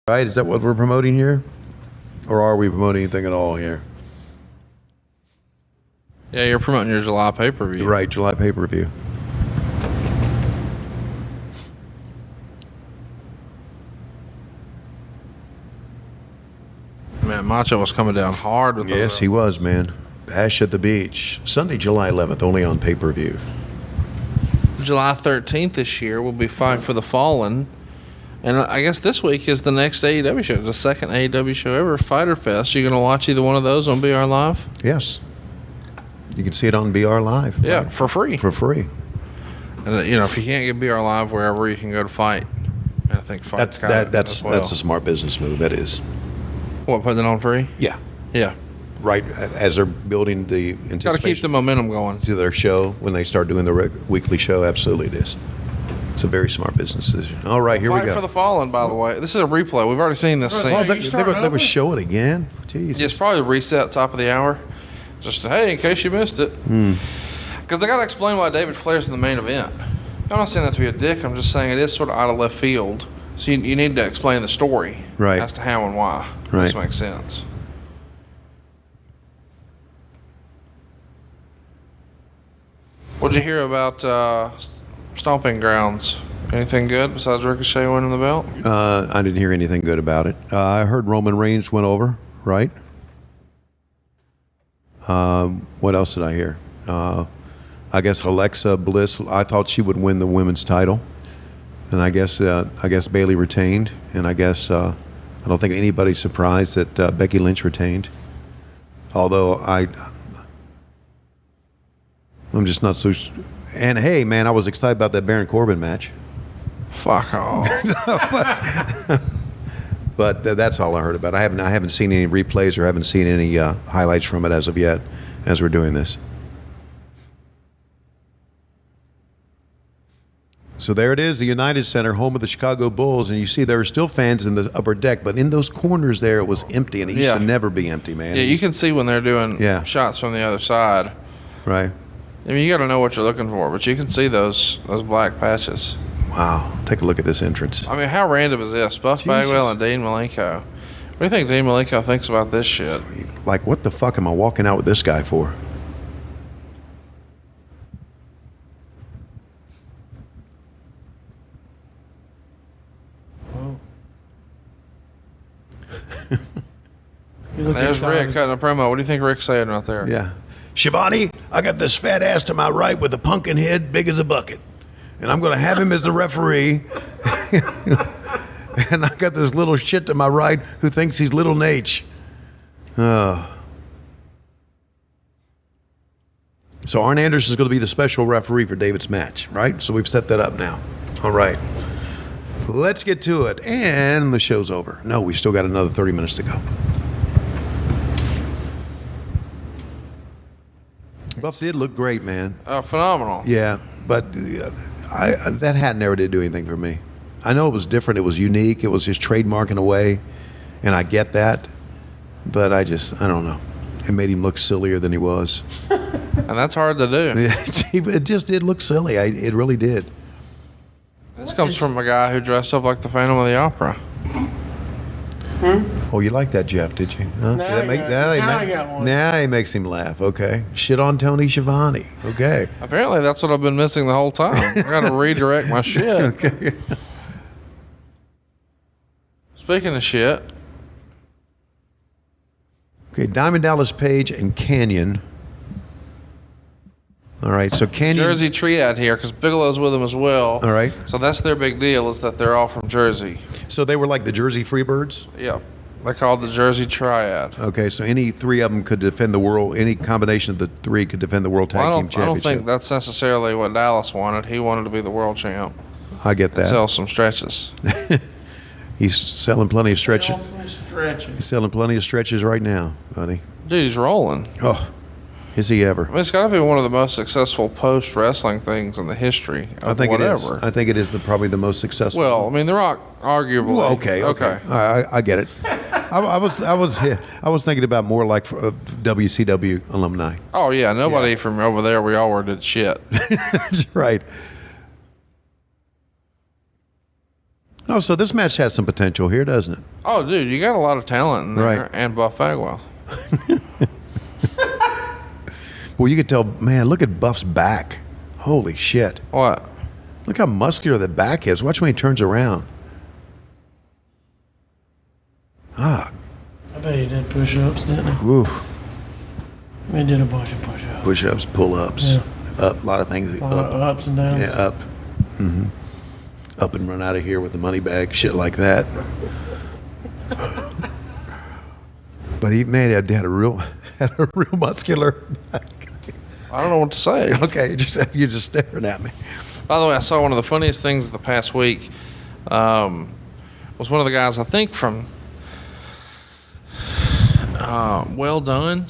Right? Is that what we're promoting here? Or are we promoting anything at all here? Yeah, you're promoting your July pay-per-view. Right, July pay-per-view. Man, Macho was coming down hard with Yes, he was, man. Bash at the Beach. Sunday, July 11th, only on pay-per-view. July 13th this year will be Fight for the Fallen. And I guess this week is the next AEW show, the second AEW show ever, Fighter Fest. You going to watch either one of those on BR Live? Yes. You can see it on BR Live. Yeah, right? for free. For free. And if you can't get BR Live wherever, you can go to Fight. And I think Fight That's a smart business move. That is. What, putting it on free? Yeah. Yeah. Right as they're building the anticipation. Got to keep the momentum going. To their show when they start doing the weekly show. Absolutely it is. It's a very smart business decision. All right, here we go. Fight for the Fallen, by the way. This is a replay. We've already seen this scene. Oh, they would show it again? Jeez. Yeah, it's probably reset top of the hour. Just, hey, in case you missed it. Because they got to explain why David Flair's in the main event. I'm not saying that to be a dick. I'm just saying it is sort of out of left field. So you need to explain the story. Right. As to how and why. Right. This makes sense. What'd you hear about Stomping Grounds? Anything good besides Ricochet winning the belt? I didn't hear anything good about it. I heard Roman Reigns went over, right? What else did I hear? I guess Alexa Bliss, I thought she would win the women's title. And I guess Bayley retained. And I guess I don't think anybody's surprised that Becky Lynch retained. Although I'm just not so... And hey, man, I was excited about that Baron Corbin match. Fuck off. But that's all I heard about it. I haven't seen any replays or haven't seen any highlights from it as of yet, as we're doing this. So there it is, the United Center, home of the Chicago Bulls, and you see there are still fans in the upper deck, but in those corners there, it was empty, and it used to never be empty, man. Yeah, you can see when they're doing shots from the other side. Right. I mean, you got to know what you're looking for, but you can see those black patches. Wow. Take a look at this entrance. I mean, how random is this? Buff Bagwell and Dean Malenko. What do you think Dean Malenko thinks about this shit? Like, what the fuck am I walking out with this guy for? There's Rick cutting a promo. What do you think Rick's saying right there? Yeah. Schiavone, I got this fat ass to my right with a pumpkin head big as a bucket. And I'm going to have him as the referee. And I got this little shit to my right who thinks he's Little Nate. So Arn Anderson is going to be the special referee for David's match, right? So we've set that up now. All right. Let's get to it. And the show's over. No, we still got another 30 minutes to go. Buff did look great, man. Phenomenal. Yeah, but that hat never did do anything for me. I know it was different. It was unique. It was his trademark in a way, and I get that. But I don't know. It made him look sillier than he was. And that's hard to do. It just did look silly. It really did. This comes from a guy who dressed up like the Phantom of the Opera. Oh, you like that, Jeff, did you? Huh? Now he makes him laugh. Okay. Shit on Tony Schiavone. Okay. Apparently that's what I've been missing the whole time. I got to redirect my shit. Okay. Speaking of shit. Okay, Diamond Dallas Page and Kanyon. All right, so Kanyon... Jersey Triad here, because Bigelow's with them as well. All right. So that's their big deal, is that they're all from Jersey. So they were like the Jersey Freebirds? Yeah. They're called the Jersey Triad. Okay, so any three of them could defend the world, any combination of the three could defend the World Tag Team Championship. I don't think that's necessarily what Dallas wanted. He wanted to be the world champ. I get that. Sell some stretches. He's selling plenty of stretches. He's selling plenty of stretches right now, buddy. Dude, he's rolling. Oh, is he ever? I mean, it's got to be one of the most successful post-wrestling things in the history of I think whatever. It is. I think it is probably the most successful. Well, I mean, they're arguably. Well, okay. I get it. I was thinking about more like WCW alumni. Oh yeah, nobody from over there we all were did shit. That's right. Oh, so this match has some potential here, doesn't it? Oh, dude, you got a lot of talent in there, Right. and Buff Bagwell. Well, you could tell, man, look at Buff's back. Holy shit. What? Look how muscular the back is. Watch when he turns around. Ah, I bet he did push-ups, didn't he? woo. He did a bunch of push-ups. Push-ups, pull-ups, Yeah. up, a lot of things. A lot of ups and downs. Yeah, up. Up and run out of here with the money bag, shit like that. But he, man, had a real muscular back. I don't know what to say. Okay, you're just staring at me. By the way, I saw one of the funniest things of the past week. Was one of the guys, I think, from Well Done.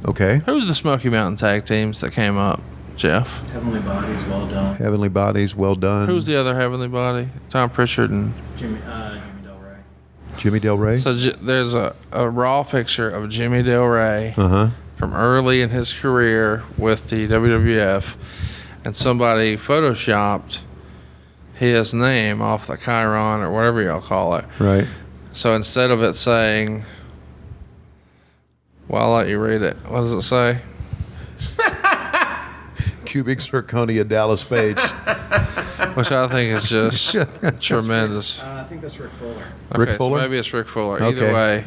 Okay. Who was the Smoky Mountain tag teams that came up, Jeff? Heavenly Bodies, well done. Heavenly Bodies, well done. Who was the other Heavenly Body? Tom Pritchard and Jimmy Del Rey. Jimmy Del Rey? so there's a raw picture of Jimmy Del Rey Uh-huh. from early in his career with the WWF, and somebody photoshopped his name off the Chiron or whatever y'all call it. Right. So instead of it saying, well, I'll let you read it. What does it say? Cubic Zirconia Dallas Page. Which I think is just tremendous. I think that's Rick Fuller. Okay, Rick Fuller? So maybe it's Rick Fuller. Okay. Either way,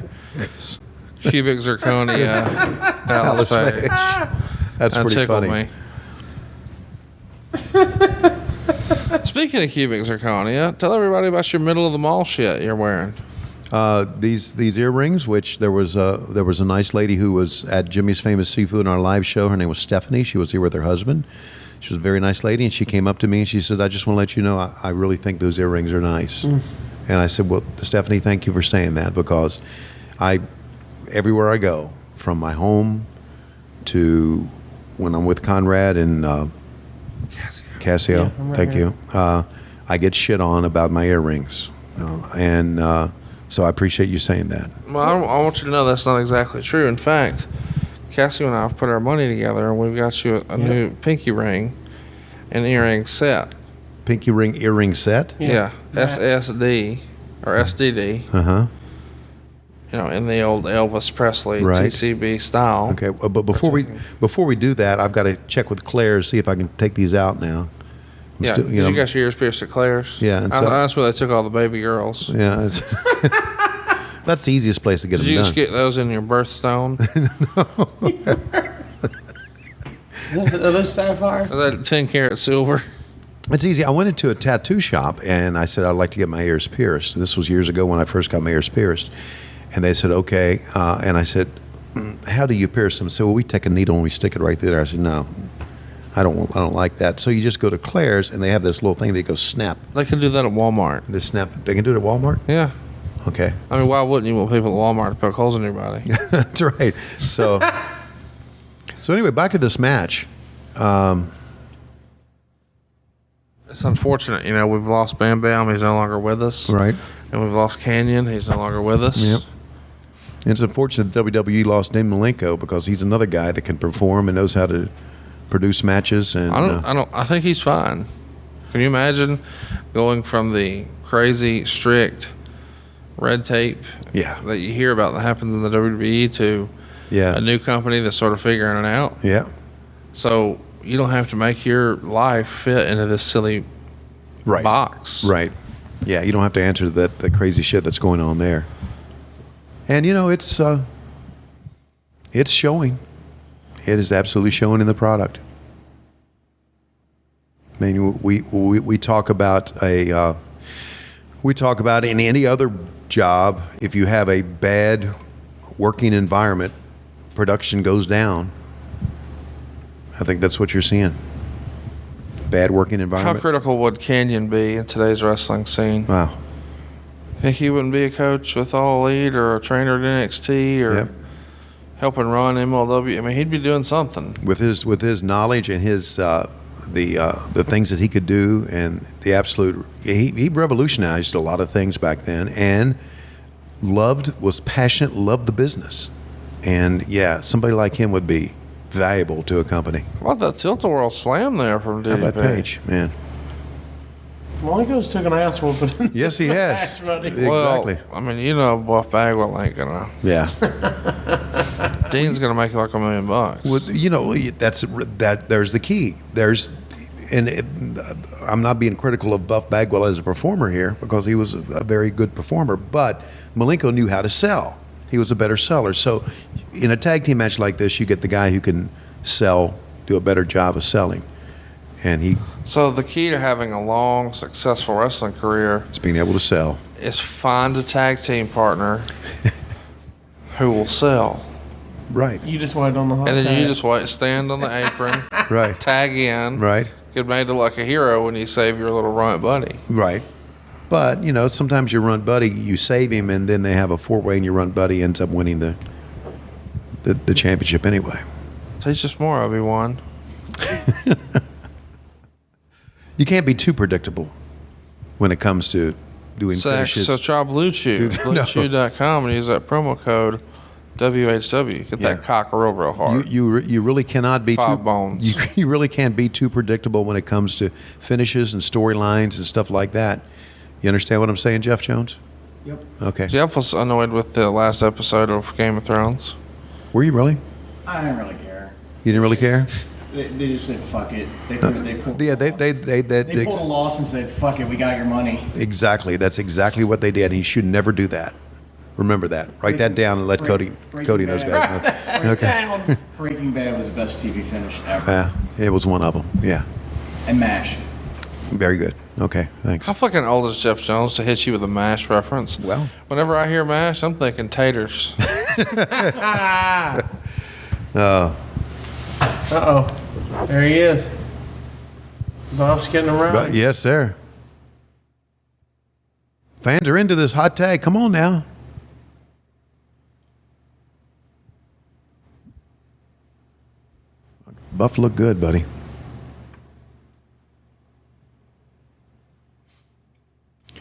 cubic zirconia, Dallas Page. That's That pretty tickled funny. me. Speaking of cubic zirconia, tell everybody about your middle of the mall shit you're wearing. These earrings, which there was a nice lady who was at Jimmy's Famous Seafood on our live show. Her name was Stephanie. She was here with her husband. She was a very nice lady, and she came up to me and she said, "I just want to let you know I really think those earrings are nice." And I said, "Well, Stephanie, thank you for saying that, because everywhere I go, from my home to when I'm with Conrad and Casio, Yeah, I'm right thank here. you. I get shit on about my earrings, so I appreciate you saying that." Well, I want you to know that's not exactly true. In fact, Cassie and I have put our money together, and we've got you a new pinky ring and earring set. Pinky ring earring set. Yeah, Yeah. SSD or SDD. Uh-huh. You know, in the old Elvis Presley Right. TCB style. Okay, but before we do that, I've got to check with Claire, see if I can take these out now. I'm Yeah, still- did you got your ears pierced at Claire's? Yeah, and so- that's where they took all the baby girls. Yeah, that's the easiest place to get Did them you done. just get those in your birthstone? Are those sapphire? Is that 10 karat silver? It's easy. I went into a tattoo shop and I said I'd like to get my ears pierced. And this was years ago when I first got my ears pierced, and they said okay. And I said, "How do you pierce them?" They said, "Well, we take a needle and we stick it right there." I said, "No, I don't like that." So you just go to Claire's and they have this little thing that goes snap. They can do that at Walmart. They snap. They can do it at Walmart. Yeah. Okay, I mean, why wouldn't you want people at Walmart to poke holes in your body? that's right. So anyway, back to this match. It's unfortunate, you know, we've lost Bam Bam. He's no longer with us. Right. And we've lost Kanyon. He's no longer with us. Yep. It's unfortunate that WWE lost Dave Malenko, because he's another guy that can perform and knows how to produce matches. And I think he's fine. Can you imagine going from the crazy, strict red tape yeah, that you hear about that happens in the WWE to yeah, a new company that's sort of figuring it out? yeah. So you don't have to make your life fit into this silly Right. box. Right. Yeah, you don't have to answer the crazy shit that's going on there. And you know, it's showing. It is absolutely showing in the product. I mean, we talk about in any other job, if you have a bad working environment, production goes down. I think that's what you're seeing. Bad working How environment. critical would Kanyon be in today's wrestling scene? Wow. Think he wouldn't be a coach with All Elite or a trainer at NXT or Yep. helping run MLW? I mean, he'd be doing something. With his knowledge and his the things that he could do, and the absolute he revolutionized a lot of things back then, and was passionate, loved the business. And yeah, somebody like him would be valuable to a company. What about that Tilt-A-Whirl slam there from DDP? How about Paige, man? Malenko's took an ass whooping. Yes, he has. Buddy. Exactly. Well, I mean, Buff Bagwell ain't gonna. Yeah. Dean's gonna make like $1 million. Well, there's the key. I'm not being critical of Buff Bagwell as a performer here because he was a very good performer, but Malenko knew how to sell. He was a better seller. So in a tag team match like this, you get the guy who can sell, do a better job of selling. And So the key to having a long, successful wrestling career is being able to sell. is find a tag team partner who will sell. Right. You just wait on the hot And then tag. you just wait, stand on the apron, Right. tag in, Right. get made to look like a hero when you save your little runt buddy. Right. But, sometimes your run buddy, you save him, and then they have a four-way, and your run buddy ends up winning the championship anyway. Teach us more, Obi-Wan. You can't be too predictable when it comes to doing Sex, finishes. so try Blue Chew. No. BlueChew.com and use that promo code WHW. Get Yeah. that cock real hard. You really cannot be Five too, bones. You really can't be too predictable when it comes to finishes and storylines and stuff like that. You understand what I'm saying, Jeff Jones? Yep. Okay. Jeff was annoyed with the last episode of Game of Thrones. Were you really? I didn't really care. You didn't really care? They just said fuck it. They pulled Yeah, a loss. They pulled a loss and said fuck it. We got your money. Exactly. That's exactly what they did. He should never do that. Remember that. Write that down and let Cody and those guys know. Okay. Breaking Bad was the best TV finish ever. Yeah, it was one of them. Yeah. And MASH. Very good. Okay, thanks. How fucking old is Jeff Jones to hit you with a MASH reference? Well. Whenever I hear MASH, I'm thinking taters. Uh-oh. There he is. Buff's getting around. But yes, sir. Fans are into this hot tag. Come on now. Buff look good, buddy.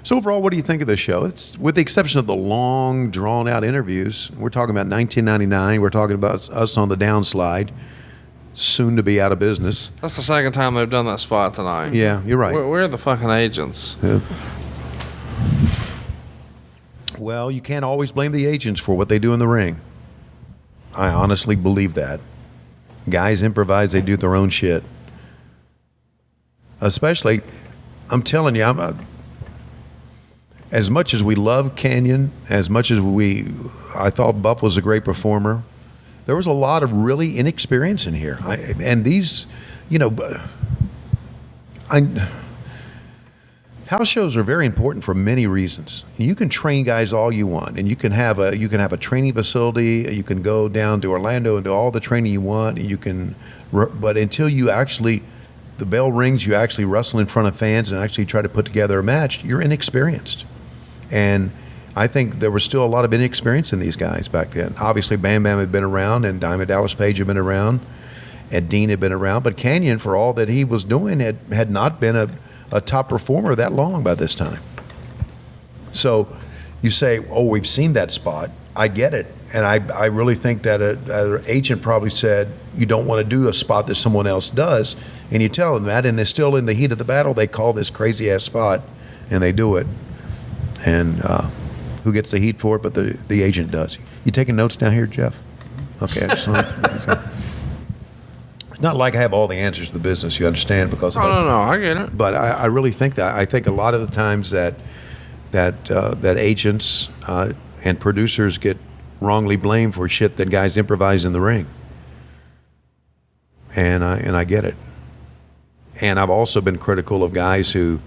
So overall, what do you think of this show? It's with the exception of the long, drawn-out interviews. We're talking about 1999. We're talking about us on the downslide, soon to be out of business. That's the second time they've done that spot tonight. Yeah, you're right. We're the fucking agents. Well, you can't always blame the agents for what they do in the ring. I honestly believe that. Guys improvise, they do their own shit. Especially, I'm telling you, as much as we love Kanyon, as much as I thought Buff was a great performer, there was a lot of really inexperience in here. House shows are very important for many reasons. You can train guys all you want, and you can have a training facility. You can go down to Orlando and do all the training you want. But until the bell rings, you actually wrestle in front of fans and actually try to put together a match, you're inexperienced. And I think there was still a lot of inexperience in these guys back then. Obviously, Bam Bam had been around, and Diamond Dallas Page had been around, and Dean had been around. But Kanyon, for all that he was doing, had not been a top performer that long by this time. So you say, oh, we've seen that spot. I get it. And I really think that an agent probably said, you don't want to do a spot that someone else does. And you tell them that, and they're still in the heat of the battle. They call this crazy-ass spot, and they do it. And who gets the heat for it? But the agent does. You taking notes down here, Jeff? Okay. Okay. It's not like I have all the answers to the business, you understand, because of it. No, I get it. But I really think that. I think a lot of the times that agents and producers get wrongly blamed for shit that guys improvise in the ring. And I get it. And I've also been critical of guys who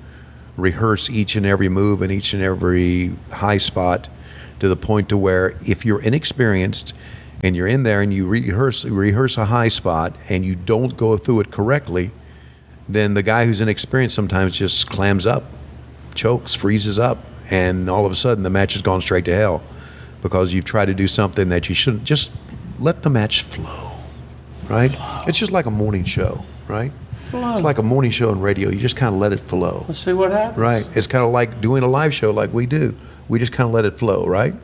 rehearse each and every move and each and every high spot to the point to where if you're inexperienced and you're in there and you rehearse a high spot and you don't go through it correctly, then the guy who's inexperienced sometimes just clams up, chokes, freezes up, and all of a sudden the match has gone straight to hell because you've tried to do something that you shouldn't. Just let the match flow, right? It's just like a morning show, right? Flow. It's like a morning show on radio. You just kind of let it flow. Let's see what happens. Right. It's kind of like doing a live show like we do. We just kind of let it flow, right?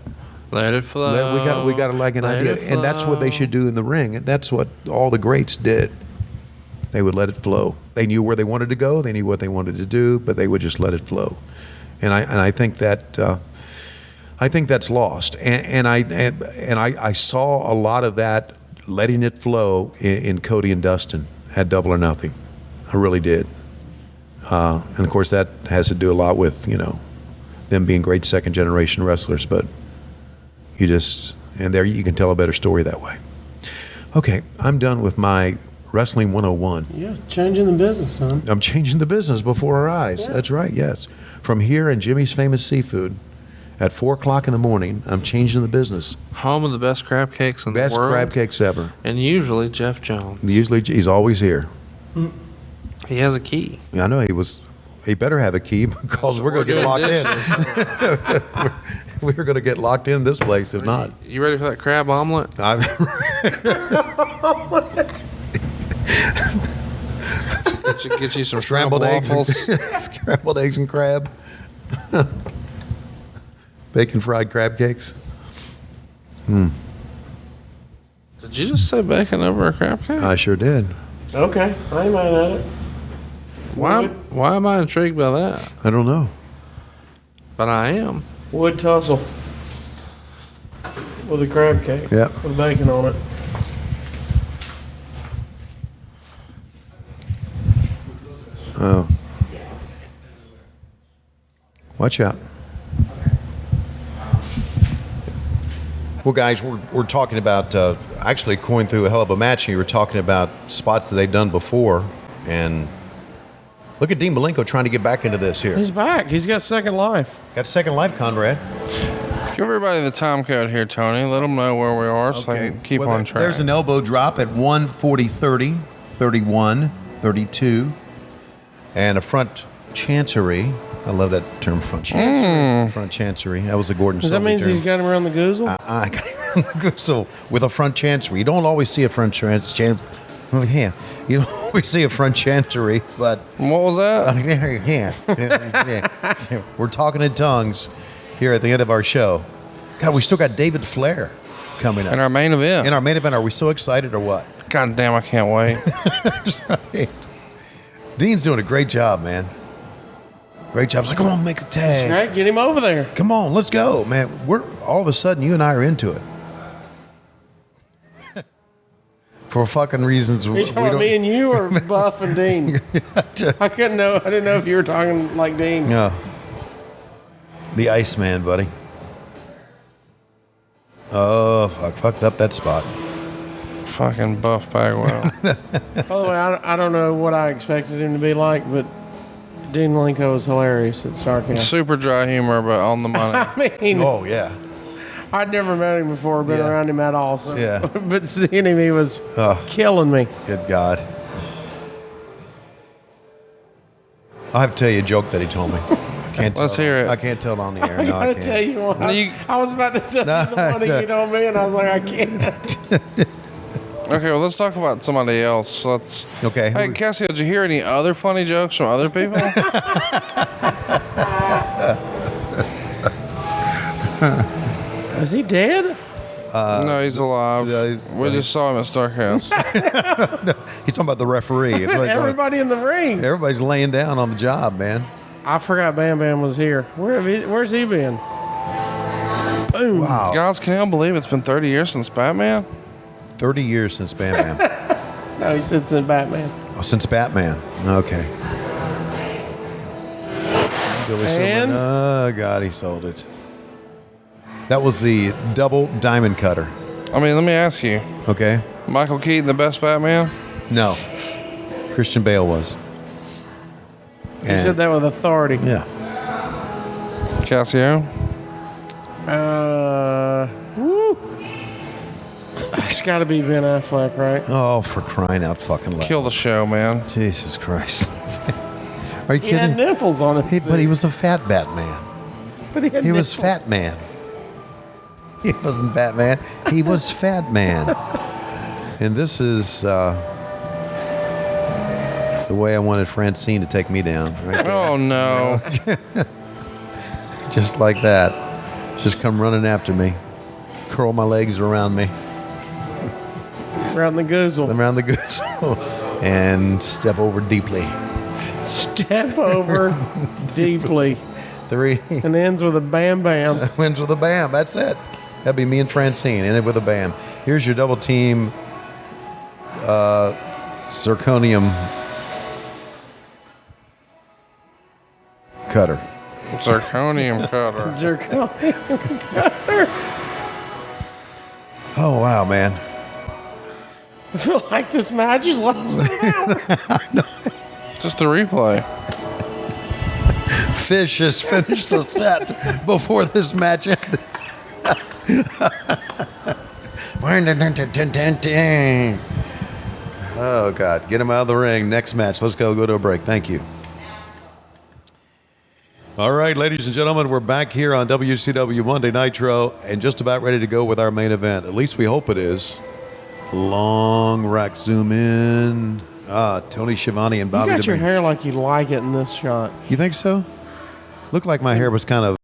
Let it flow. We got like an Let idea. it And that's what they flow. should do in the ring. And that's what all the greats did. They would let it flow. They knew where they wanted to go. They knew what they wanted to do, but they would just let it flow. And I think that I think that's lost. And I saw a lot of that letting it flow in Cody and Dustin at Double or Nothing. I really did. And of course that has to do a lot with, them being great second generation wrestlers, but there you can tell a better story that way. Okay, I'm done with my Wrestling 101. Yeah, changing the business, son. I'm changing the business before our eyes. Yeah. That's right, yes. From here in Jimmy's Famous Seafood at 4 o'clock in the morning, I'm changing the business. Home of the best crab cakes in Best the world. crab cakes ever. And usually Jeff Jones. Usually he's always here. He has a key. I know he better have a key because we're going to get locked in. We're going to get locked in this place if not. You ready for that crab omelet? Get you some Scrambled eggs, waffles. scrambled eggs and crab, bacon fried crab cakes. Did you just say bacon over a crab cake? I sure did. Okay, I ain't mad at it. Why am I intrigued by that? I don't know. But I am. Wood tussle with a crab cake. Yep. With bacon on it. Oh. Watch out. Well, guys, we're talking about actually going through a hell of a match. And you were talking about spots that they've done before, and look at Dean Malenko trying to get back into this here. He's back. He's got second life. Got second life, Conrad. Give everybody the time code here, Tony. Let them know where we are so they can keep Well, on track. There's an elbow drop at 1:40:30, 31, 32, and a front chancery. I love that term, front chancery. Front chancery. That was a Gordon Does that Sully mean term. he's got him around the goozle? I got it around the goozle with a front chancery. You don't always see a front chancery. Yeah, you don't always see a front chancery, but What was that? yeah. We're talking in tongues here at the end of our show. God, we still got David Flair coming up. In our main event. In our main event, are we so excited or what? God damn, I can't wait. Right. Dean's doing a great job, man. Great job. So come on, make a tag. Right, get him over there. Come on, let's go, man. We're all of a sudden you and I are into it. For fucking reasons Are you talking about me and you or Buff and Dean? I couldn't know. I didn't know if you were talking like Dean. No. The Iceman, buddy. Oh, fucked up that spot. Fucking Buff Bagwell. By the way, I don't know what I expected him to be like, but Dean Malenko was hilarious at Starrcast. Super dry humor, but on the money. I mean, Oh, yeah. I'd never met him before, been Yeah. around him at all. So. Yeah. But seeing him, he was Oh. killing me. Good God. I'll have to tell you a joke that he told me. I can't Let's tell hear it. I can't tell it on the air. I No, I gotta can't. tell you what. You- I was about to tell you the one no. you told me, and I was like, I can't. Okay, well, let's talk about somebody else. Let's. Okay. Hey, Cassie, did you hear any other funny jokes from other people? Is he dead? No, he's alive. yeah, he's- we just saw him at Starrcast. He's talking about the referee. That's what he's talking- Everybody in the ring. Everybody's laying down on the job, man. I forgot Bam Bam was here. Where's he been? Boom. Wow. Guys, can y'all believe it's been 30 years since Batman? 30 years since Bam Bam. No, he sits in Batman. Oh, since Batman. Okay. Billy And? Silver. Oh, God, he sold it. That was the double diamond cutter. I mean, let me ask you. Okay? Michael Keaton, the best Batman? No. Christian Bale was. He said that with authority. Yeah. Cassio? Woo. It's got to be Ben Affleck, right? Oh, for crying out fucking loud. Kill the show, man. Jesus Christ. Are you He had kidding? nipples on his But he was a fat Batman. But he had He was nipples. Fat Man. He wasn't Batman. He was Fat Man. And this is the way I wanted Francine to take me down. Right there. Oh, no. Just like that. Just come running after me. Curl my legs around me. Around the goozle. Around the goose. and step over deeply. Step over deeply. 3 And ends with a bam bam. wins with a bam. That's it. That'd be me and Francine. End it with a bam. Here's your double team zirconium cutter. Zirconium cutter. Zirconium. Oh, wow, man. I feel like this match is lasting an hour. Just a replay. Fish has finished the set before this match ended. Oh, God. Get him out of the ring. Next match. Let's go to a break. Thank you. All right, ladies and gentlemen, we're back here on WCW Monday Nitro and just about ready to go with our main event. At least we hope it is. Long rack zoom in. Tony Schiavone and Bobby You got your DeMille. hair like you like it in this shot. You think so? Looked like my hair was kind of